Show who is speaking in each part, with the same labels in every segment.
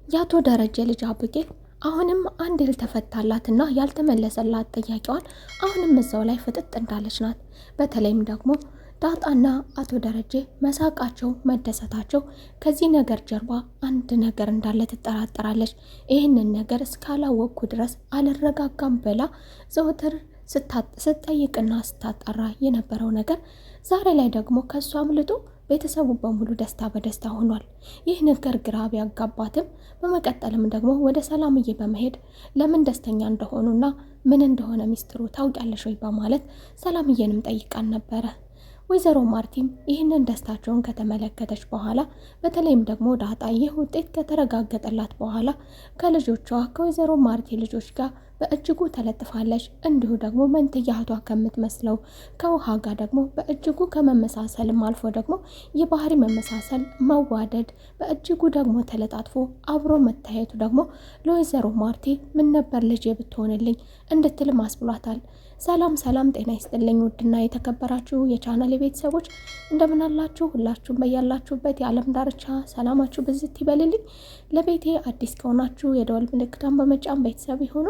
Speaker 1: ያቶ ደረጀ ልጅ አብጌል አሁንም አንድ ያልተፈታላትና ያልተመለሰላት ጥያቄዋን አሁንም እዛው ላይ ፍጥጥ እንዳለች ናት። በተለይም ደግሞ ዳጣና አቶ ደረጀ መሳቃቸው መደሰታቸው ከዚህ ነገር ጀርባ አንድ ነገር እንዳለ ትጠራጠራለች። ይህንን ነገር እስካላወቅኩ ድረስ አልረጋጋም ብላ ዘወትር ስትጠይቅና ስታጣራ የነበረው ነገር ዛሬ ላይ ደግሞ ከሷ አምልጦ ቤተሰቡ በሙሉ ደስታ በደስታ ሆኗል። ይህ ነገር ግራ ቢያጋባትም በመቀጠልም ደግሞ ወደ ሰላምዬ በመሄድ ለምን ደስተኛ እንደሆኑና ምን እንደሆነ ሚስጥሩ ታውቂያለሽ ወይ በማለት ሰላምዬንም ጠይቃን ነበረ። ወይዘሮ ማርቲም ይህንን ደስታቸውን ከተመለከተች በኋላ በተለይም ደግሞ ዳጣ ይህ ውጤት ከተረጋገጠላት በኋላ ከልጆቿ ከወይዘሮ ማርቲ ልጆች ጋር በእጅጉ ተለጥፋለች። እንዲሁ ደግሞ መንትያ እህቷ ከምትመስለው ከውሃ ጋር ደግሞ በእጅጉ ከመመሳሰልም አልፎ ደግሞ የባህሪ መመሳሰል መዋደድ በእጅጉ ደግሞ ተለጣጥፎ አብሮ መታየቱ ደግሞ ለወይዘሮ ማርቲ ምን ነበር ልጄ ብትሆንልኝ እንድትልም አስብሏታል። ሰላም ሰላም፣ ጤና ይስጥልኝ ውድና የተከበራችሁ የቻናል ቤተሰቦች እንደምን አላችሁ? ሁላችሁም በያላችሁበት የዓለም ዳርቻ ሰላማችሁ ብዝት ይበልልኝ። ለቤቴ አዲስ ከሆናችሁ የደወል ምልክቷን በመጫን ቤተሰብ ይሁኑ።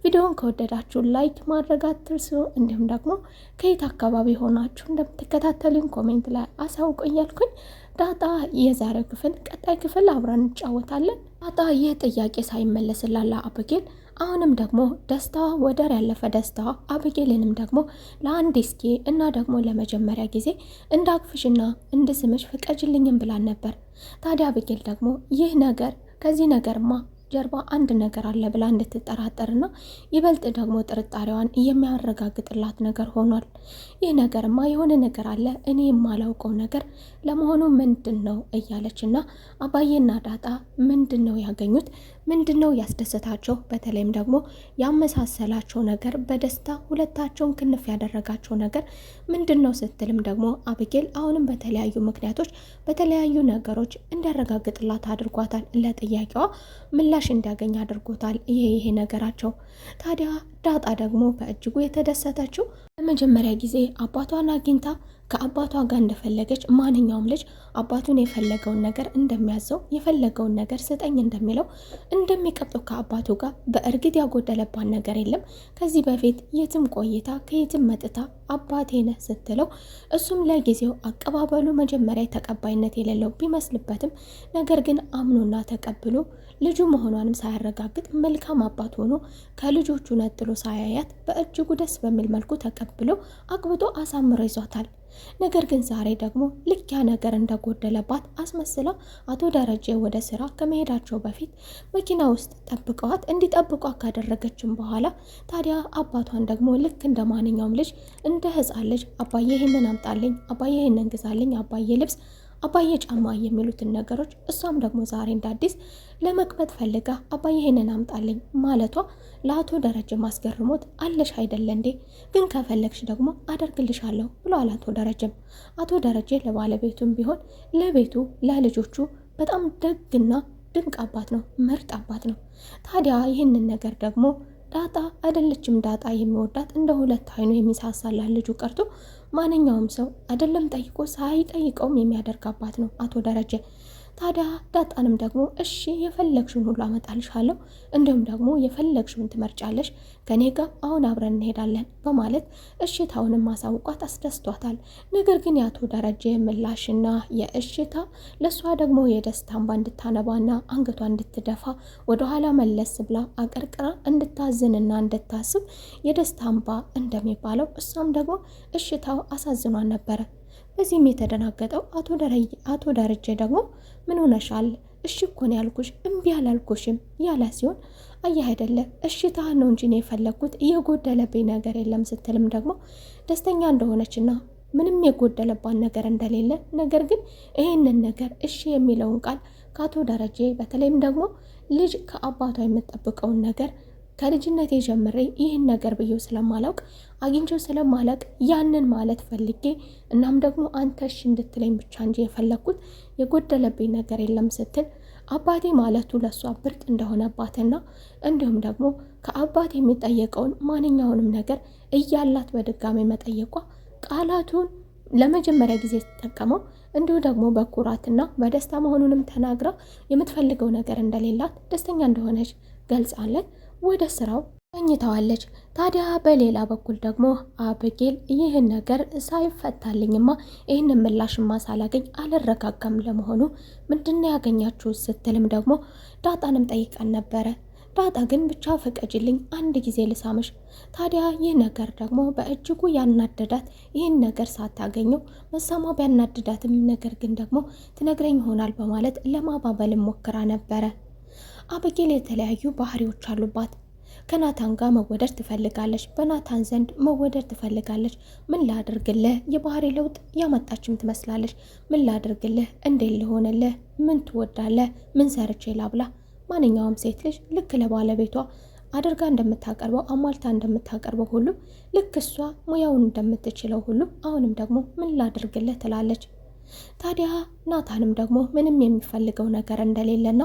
Speaker 1: ቪዲዮውን ከወደዳችሁ ላይክ ማድረግ አትርሱ። እንዲሁም ደግሞ ከየት አካባቢ ሆናችሁ እንደምትከታተሉኝ ኮሜንት ላይ አሳውቁኛልኩኝ። ዳጣ የዛሬው ክፍል ቀጣይ ክፍል አብረን እንጫወታለን። ዳጣ ይህ ጥያቄ ሳይመለስላላ አብጌል አሁንም ደግሞ ደስታዋ ወደር ያለፈ ደስታዋ አብጌልንም ደግሞ ለአንድ እስኪ እና ደግሞ ለመጀመሪያ ጊዜ እንዳቅፍሽና እንድስምሽ ፍቀጅልኝም ብላን ነበር። ታዲያ አብጌል ደግሞ ይህ ነገር ከዚህ ነገርማ ጀርባ አንድ ነገር አለ ብላ እንድትጠራጠርና ይበልጥ ደግሞ ጥርጣሬዋን የሚያረጋግጥላት ነገር ሆኗል። ይህ ነገርማ የሆነ ነገር አለ እኔ የማላውቀው ነገር ለመሆኑ ምንድን ነው እያለችና አባዬና ዳጣ ምንድን ነው ያገኙት? ምንድን ነው ያስደሰታቸው? በተለይም ደግሞ ያመሳሰላቸው ነገር በደስታ ሁለታቸውን ክንፍ ያደረጋቸው ነገር ምንድን ነው ስትልም ደግሞ አብጌል አሁንም በተለያዩ ምክንያቶች በተለያዩ ነገሮች እንዲያረጋግጥላት አድርጓታል። ለጥያቄዋ ምላሽ እንዲያገኝ አድርጎታል ይሄ ነገራቸው። ታዲያ ዳጣ ደግሞ በእጅጉ የተደሰተችው ለመጀመሪያ ጊዜ አባቷን አግኝታ ከአባቷ ጋር እንደፈለገች ማንኛውም ልጅ አባቱን የፈለገውን ነገር እንደሚያዘው የፈለገውን ነገር ስጠኝ እንደሚለው እንደሚቀብጠው ከአባቱ ጋር በእርግጥ ያጎደለባት ነገር የለም። ከዚህ በፊት የትም ቆይታ ከየትም መጥታ አባቴ ነህ ስትለው እሱም ለጊዜው አቀባበሉ መጀመሪያ ተቀባይነት የሌለው ቢመስልበትም ነገር ግን አምኖና ተቀብሎ ልጁ መሆኗንም ሳያረጋግጥ መልካም አባት ሆኖ ከልጆቹ ነጥሎ ሳያያት በእጅጉ ደስ በሚል መልኩ ተቀብሎ አግብቶ አሳምሮ ይዟታል። ነገር ግን ዛሬ ደግሞ ልክ ያ ነገር እንደጎደለባት አስመስላ አቶ ደረጀ ወደ ስራ ከመሄዳቸው በፊት መኪና ውስጥ ጠብቀዋት እንዲጠብቋት ካደረገችም በኋላ ታዲያ አባቷን ደግሞ ልክ እንደ ማንኛውም ልጅ እንደ ሕፃን ልጅ አባዬ ይሄንን አምጣልኝ፣ አባዬ ይሄንን ግዛልኝ፣ አባዬ ልብስ፣ አባዬ ጫማ የሚሉትን ነገሮች እሷም ደግሞ ዛሬ እንዳዲስ ለመቅበጥ ፈልጋ አባዬ ይሄንን አምጣልኝ ማለቷ ለአቶ ደረጀ ማስገርሞት አለሽ አይደለ እንዴ? ግን ከፈለግሽ ደግሞ አደርግልሻለሁ ብሏል አቶ ደረጀም። አቶ ደረጀ ለባለቤቱም ቢሆን ለቤቱ ለልጆቹ በጣም ደግና ድንቅ አባት ነው፣ ምርጥ አባት ነው። ታዲያ ይህንን ነገር ደግሞ ዳጣ አይደለችም ዳጣ የሚወዳት እንደ ሁለት አይኑ የሚሳሳላት ልጁ ቀርቶ ማንኛውም ሰው አይደለም ጠይቆ ሳይጠይቀውም የሚያደርግ አባት ነው አቶ ደረጀ። ታዲያ ዳጣንም ደግሞ እሺ የፈለግሽውን ሁሉ አመጣልሻለሁ፣ እንዲሁም ደግሞ የፈለግሽውን ትመርጫለሽ፣ ከኔ ጋር አሁን አብረን እንሄዳለን በማለት እሽታውንም ማሳውቋት አስደስቷታል። ነገር ግን የአቶ ደረጀ ምላሽና የእሽታ ለእሷ ደግሞ የደስታ እንባ እንድታነባና አንገቷ እንድትደፋ ወደኋላ መለስ ብላ አቀርቅራ እንድታዝንና እንድታስብ የደስታ እንባ እንደሚባለው እሷም ደግሞ እሽታው አሳዝኗን ነበረ። በዚህም የተደናገጠው አቶ ደረጀ ደግሞ ምን ሆነሻል? እሺ እኮ ነው ያልኩሽ እምቢ አላልኩሽም ያለ ሲሆን አየህ አይደለ እሽታ ነው እንጂ ነው የፈለግኩት እየጎደለብኝ ነገር የለም ስትልም ደግሞ ደስተኛ እንደሆነችና ምንም የጎደለባት ነገር እንደሌለ ነገር ግን ይሄንን ነገር እሺ የሚለውን ቃል ከአቶ ደረጀ በተለይም ደግሞ ልጅ ከአባቷ የምጠብቀውን ነገር ከልጅነቴ ጀምሬ ይህን ነገር ብዬው ስለማላውቅ አግኝቼው ስለማላውቅ ያንን ማለት ፈልጌ እናም ደግሞ አንተ እሺ እንድትለኝ ብቻ እንጂ የፈለግኩት የጎደለብኝ ነገር የለም ስትል አባቴ ማለቱ ለሷ ብርቅ እንደሆነባትና እንዲሁም ደግሞ ከአባቴ የሚጠየቀውን ማንኛውንም ነገር እያላት በድጋሚ መጠየቋ ቃላቱን ለመጀመሪያ ጊዜ ተጠቀመው እንዲሁ ደግሞ በኩራትና በደስታ መሆኑንም ተናግራ የምትፈልገው ነገር እንደሌላት ደስተኛ እንደሆነች ገልጻለን። ወደ ስራው ተኝተዋለች። ታዲያ በሌላ በኩል ደግሞ አብጌል ይህን ነገር ሳይፈታልኝማ ይህንን ምላሽማ ሳላገኝ አልረጋጋም፣ ለመሆኑ ምንድነው ያገኛችሁ ስትልም ደግሞ ዳጣንም ጠይቀን ነበረ። ዳጣ ግን ብቻ ፍቀጅልኝ አንድ ጊዜ ልሳምሽ። ታዲያ ይህ ነገር ደግሞ በእጅጉ ያናደዳት፣ ይህን ነገር ሳታገኘው መሳማ ቢያናድዳትም ነገር ግን ደግሞ ትነግረኝ ይሆናል በማለት ለማባበልም ሞክራ ነበረ። አብጌል የተለያዩ ባህሪዎች አሉባት። ከናታን ጋር መወደድ ትፈልጋለች፣ በናታን ዘንድ መወደድ ትፈልጋለች። ምን ላድርግልህ? የባህሪ ለውጥ ያመጣችም ትመስላለች። ምን ላድርግልህ? እንዴት ልሆንልህ? ምን ትወዳለህ? ምን ሰርቼ ላብላ? ማንኛውም ሴት ልጅ ልክ ለባለቤቷ አድርጋ እንደምታቀርበው አሟልታ እንደምታቀርበው ሁሉ ልክ እሷ ሙያውን እንደምትችለው ሁሉ አሁንም ደግሞ ምን ላድርግልህ ትላለች። ታዲያ ናታንም ደግሞ ምንም የሚፈልገው ነገር እንደሌለና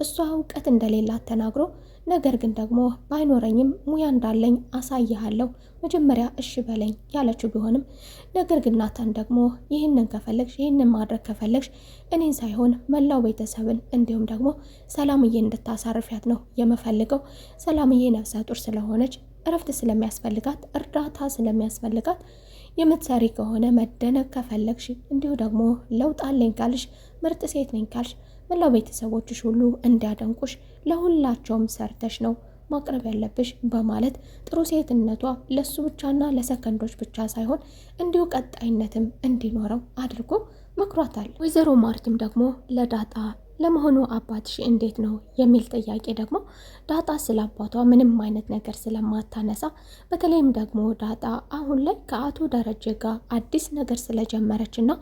Speaker 1: እሷ እውቀት እንደሌላት ተናግሮ ነገር ግን ደግሞ ባይኖረኝም ሙያ እንዳለኝ አሳይሃለሁ መጀመሪያ እሺ በለኝ ያለችው ቢሆንም ነገር ግን ናታን ደግሞ ይህንን ከፈለግሽ ይህንን ማድረግ ከፈለግሽ እኔን ሳይሆን መላው ቤተሰብን እንዲሁም ደግሞ ሰላምዬ እንድታሳርፊያት ነው የምፈልገው። ሰላምዬ ነፍሰ ጡር ስለሆነች እረፍት ስለሚያስፈልጋት እርዳታ ስለሚያስፈልጋት የምትሰሪ ከሆነ መደነቅ ከፈለግሽ እንዲሁ ደግሞ ለውጥ አለኝ ካልሽ ምርጥ ሴት ነኝ ካልሽ መላው ቤተሰቦችሽ ሁሉ እንዲያደንቁሽ ለሁላቸውም ሰርተሽ ነው ማቅረብ ያለብሽ በማለት ጥሩ ሴትነቷ ለሱ ብቻና ለሰከንዶች ብቻ ሳይሆን እንዲሁ ቀጣይነትም እንዲኖረው አድርጎ መክሯታል። ወይዘሮ ማርቲም ደግሞ ለዳጣ ለመሆኑ አባትሽ እንዴት ነው የሚል ጥያቄ ደግሞ ዳጣ ስለ አባቷ ምንም አይነት ነገር ስለማታነሳ በተለይም ደግሞ ዳጣ አሁን ላይ ከአቶ ደረጀ ጋር አዲስ ነገር ስለጀመረች እና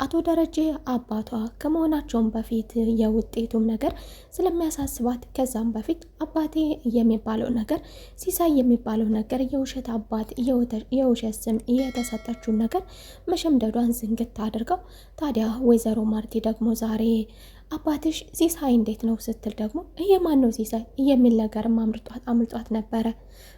Speaker 1: አቶ ደረጀ አባቷ ከመሆናቸውም በፊት የውጤቱም ነገር ስለሚያሳስባት ከዛም በፊት አባቴ የሚባለው ነገር ሲሳይ የሚባለው ነገር የውሸት አባት የውሸት ስም የተሰጠችውን ነገር መሸምደዷን ዝንግት አድርገው ታዲያ ወይዘሮ ማርቲ ደግሞ ዛሬ አባትሽ ሲሳይ እንዴት ነው ስትል ደግሞ የማን ነው ሲሳይ የሚል ነገርም አምልጧት ነበረ።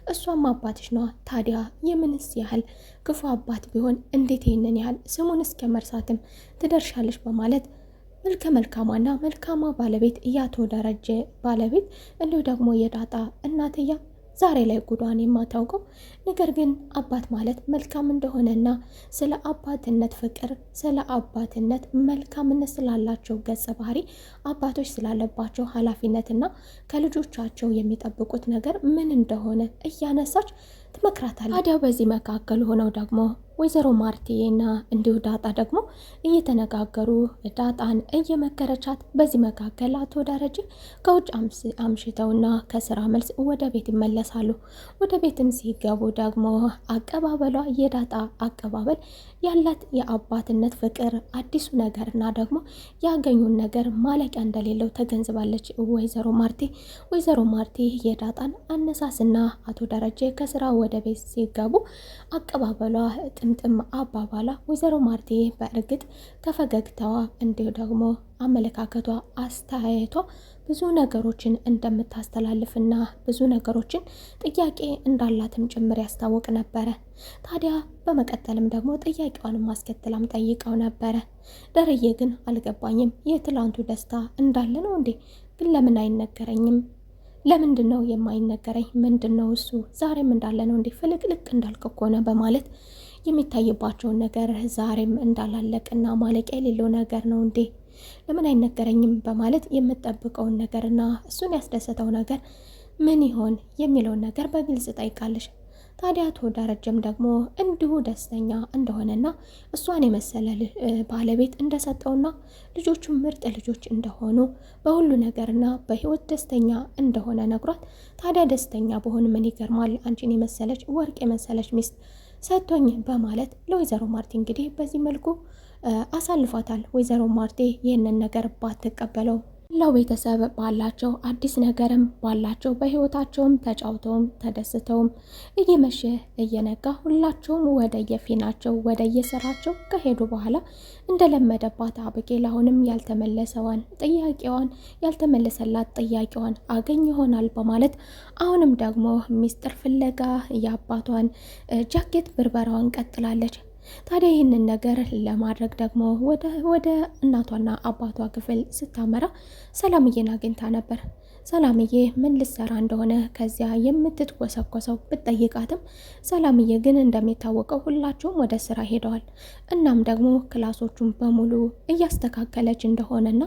Speaker 1: እሷም አባትሽ ነዋ። ታዲያ የምንስ ያህል ክፉ አባት ቢሆን እንዴት ይህንን ያህል ስሙን እስከ መርሳትም ትደርሻለሽ በማለት መልካሟና መልካሟ ባለቤት የአቶ ደረጀ ባለቤት እንዲሁ ደግሞ የዳጣ እናትያ ዛሬ ላይ ጉዷን የማታውቀው ነገር ግን አባት ማለት መልካም እንደሆነና ስለ አባትነት ፍቅር ስለ አባትነት መልካምነት ስላላቸው ገጸ ባህሪ አባቶች ስላለባቸው ኃላፊነትና ከልጆቻቸው የሚጠብቁት ነገር ምን እንደሆነ እያነሳች ትመክራታለች። ታዲያ በዚህ መካከል ሆነው ደግሞ ወይዘሮ ማርቲና እንዲሁ ዳጣ ደግሞ እየተነጋገሩ ዳጣን እየመከረቻት በዚህ መካከል አቶ ደረጀ ከውጭ አምሽተውና ከስራ መልስ ወደ ቤት ይመለሳሉ። ወደ ቤትም ሲገቡ ደግሞ አቀባበሏ የዳጣ አቀባበል ያላት የአባትነት ፍቅር አዲሱ ነገርና ደግሞ ያገኙን ነገር ማለቂያ እንደሌለው ተገንዝባለች ወይዘሮ ማርቲ የዳጣን አነሳስና አቶ ደረጀ ከስራ ወደ ቤት ሲገቡ አቀባበሏ ጥምጥም አባባላ ወይዘሮ ማርቲ በእርግጥ ከፈገግታዋ እንዲሁ ደግሞ አመለካከቷ አስተያየቷ ብዙ ነገሮችን እንደምታስተላልፍና ብዙ ነገሮችን ጥያቄ እንዳላትም ጭምር ያስታውቅ ነበረ። ታዲያ በመቀጠልም ደግሞ ጥያቄዋን ማስከተላም ጠይቀው ነበረ። ደርዬ ግን አልገባኝም፣ የትላንቱ ደስታ እንዳለ ነው እንዴ? ግን ለምን አይነገረኝም? ለምንድን ነው የማይነገረኝ? ምንድን ነው እሱ? ዛሬም እንዳለ ነው እንዴ? ፍልቅልቅ እንዳልክ እኮ ነው በማለት የሚታይባቸውን ነገር ዛሬም እንዳላለቅና ማለቂያ የሌለው ነገር ነው እንዴ? ለምን አይነገረኝም በማለት የምጠብቀውን ነገርና እሱን ያስደሰተው ነገር ምን ይሆን የሚለውን ነገር በግልጽ ጠይቃለች። ታዲያ አቶ ደረጀም ደግሞ እንዲሁ ደስተኛ እንደሆነና እሷን የመሰለ ባለቤት እንደሰጠውና ልጆቹም ምርጥ ልጆች እንደሆኑ በሁሉ ነገርና በህይወት ደስተኛ እንደሆነ ነግሯት፣ ታዲያ ደስተኛ በሆን ምን ይገርማል፣ አንቺን የመሰለች ወርቅ የመሰለች ሚስት ሰጥቶኝ በማለት ለወይዘሮ ማርቲ እንግዲህ በዚህ መልኩ አሳልፏታል። ወይዘሮ ማርቲ ይህንን ነገር ባትቀበለው ሌላው ቤተሰብ ባላቸው አዲስ ነገርም ባላቸው በህይወታቸውም ተጫውተውም ተደስተውም እየመሸ እየነጋ ሁላቸውም ወደ የፊናቸው ወደ የስራቸው ከሄዱ በኋላ እንደለመደባት አብጌል አሁንም ያልተመለሰላት ጥያቄዋን አገኝ ይሆናል በማለት አሁንም ደግሞ ሚስጥር ፍለጋ የአባቷን ጃኬት ብርበራዋን ቀጥላለች። ታዲያ ይህንን ነገር ለማድረግ ደግሞ ወደ እናቷና አባቷ ክፍል ስታመራ ሰላምዬን አግኝታ ነበር። ሰላምዬ ምን ልትሰራ እንደሆነ ከዚያ የምትትኮሰኮሰው ብትጠይቃትም ሰላምዬ ግን እንደሚታወቀው ሁላቸውም ወደ ስራ ሄደዋል። እናም ደግሞ ክላሶቹን በሙሉ እያስተካከለች እንደሆነና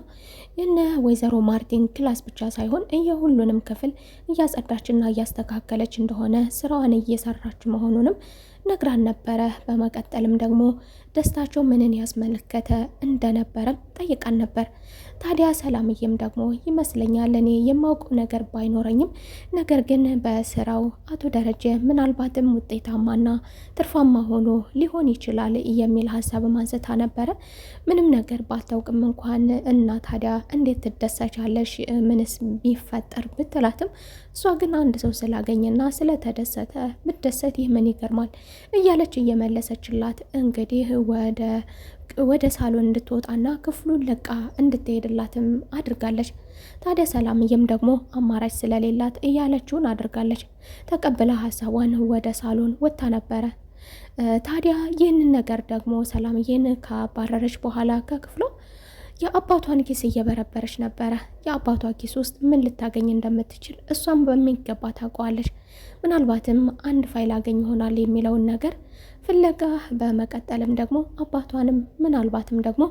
Speaker 1: የነ ወይዘሮ ማርቲን ክላስ ብቻ ሳይሆን የሁሉንም ክፍል እያጸዳችና እያስተካከለች እንደሆነ ስራዋን እየሰራች መሆኑንም ነግራን ነበረ። በመቀጠልም ደግሞ ደስታቸው ምንን ያስመለከተ እንደነበረም ጠይቃን ነበር። ታዲያ ሰላምዬም ደግሞ ይመስለኛል እኔ የማውቀው ነገር ባይኖረኝም ነገር ግን በስራው አቶ ደረጀ ምናልባትም ውጤታማና ትርፋማ ሆኖ ሊሆን ይችላል የሚል ሀሳብም አንስታ ነበረ። ምንም ነገር ባታውቅም እንኳን እና ታዲያ እንዴት ትደሰቻለሽ ምንስ ቢፈጠር ብትላትም እሷ ግን አንድ ሰው ስላገኘና ስለተደሰተ ብደሰት ይህ ምን ይገርማል እያለች እየመለሰችላት እንግዲህ ወደ ሳሎን እንድትወጣና ክፍሉን ለቃ እንድትሄድላትም አድርጋለች። ታዲያ ሰላምዬም ደግሞ አማራጭ ስለሌላት እያለችውን አድርጋለች። ተቀብላ ሀሳቧን ወደ ሳሎን ወጥታ ነበረ። ታዲያ ይህንን ነገር ደግሞ ሰላምዬን ካባረረች በኋላ ከክፍሏ የአባቷን ኪስ እየበረበረች ነበረ። የአባቷ ኪስ ውስጥ ምን ልታገኝ እንደምትችል እሷም በሚገባ ታውቀዋለች። ምናልባትም አንድ ፋይል አገኝ ይሆናል የሚለውን ነገር ፍለጋ በመቀጠልም ደግሞ አባቷንም ምናልባትም ደግሞ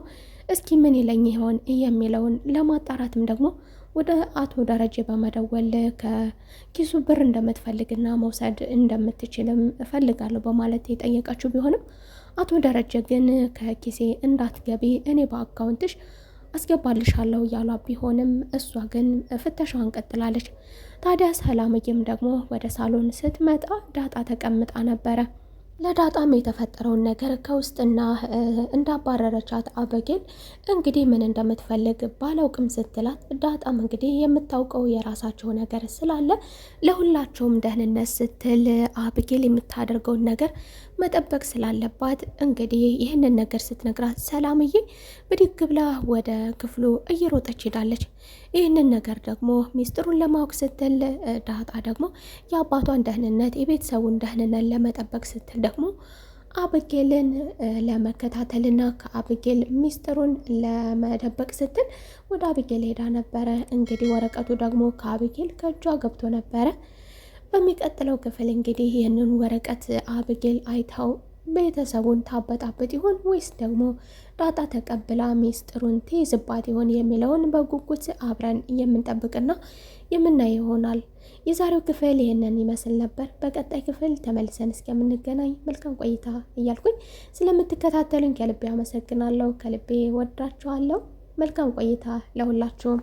Speaker 1: እስኪ ምን ይለኝ ይሆን የሚለውን ለማጣራትም ደግሞ ወደ አቶ ደረጀ በመደወል ከኪሱ ብር እንደምትፈልግና መውሰድ እንደምትችልም እፈልጋለሁ በማለት የጠየቀችው ቢሆንም አቶ ደረጀ ግን ከኪሴ እንዳትገቢ እኔ በአካውንትሽ አስገባልሻለሁ እያሏ ቢሆንም እሷ ግን ፍተሻዋን ቀጥላለች። ታዲያ ሰላምዬም ደግሞ ወደ ሳሎን ስትመጣ ዳጣ ተቀምጣ ነበረ። ለዳጣም የተፈጠረውን ነገር ከውስጥና እንዳባረረቻት አበጌል እንግዲህ ምን እንደምትፈልግ ባላውቅም ስትላት ዳጣም እንግዲህ የምታውቀው የራሳቸው ነገር ስላለ ለሁላቸውም ደህንነት ስትል አበጌል የምታደርገውን ነገር መጠበቅ ስላለባት እንግዲህ ይህንን ነገር ስትነግራት ሰላምዬ ብድግ ብላ ወደ ክፍሉ እየሮጠች ሄዳለች። ይህንን ነገር ደግሞ ሚስጥሩን ለማወቅ ስትል ዳጣ ደግሞ የአባቷን ደህንነት የቤተሰቡን ደህንነት ለመጠበቅ ስትል ደግሞ አበጌልን ለመከታተልና ከአበጌል ሚስጥሩን ለመደበቅ ስትል ወደ አበጌል ሄዳ ነበረ። እንግዲህ ወረቀቱ ደግሞ ከአበጌል ከእጇ ገብቶ ነበረ። በሚቀጥለው ክፍል እንግዲህ ይህንን ወረቀት አበጌል አይታው ቤተሰቡን ታበጣበጥ ይሆን ወይስ ደግሞ ዳጣ ተቀብላ ሚስጥሩን ትይዝባት ይሆን የሚለውን በጉጉት አብረን የምንጠብቅና የምናየው ይሆናል። የዛሬው ክፍል ይህንን ይመስል ነበር። በቀጣይ ክፍል ተመልሰን እስከምንገናኝ መልካም ቆይታ እያልኩኝ ስለምትከታተሉኝ ከልቤ አመሰግናለሁ። ከልቤ ወዳችኋለሁ። መልካም ቆይታ ለሁላችሁም።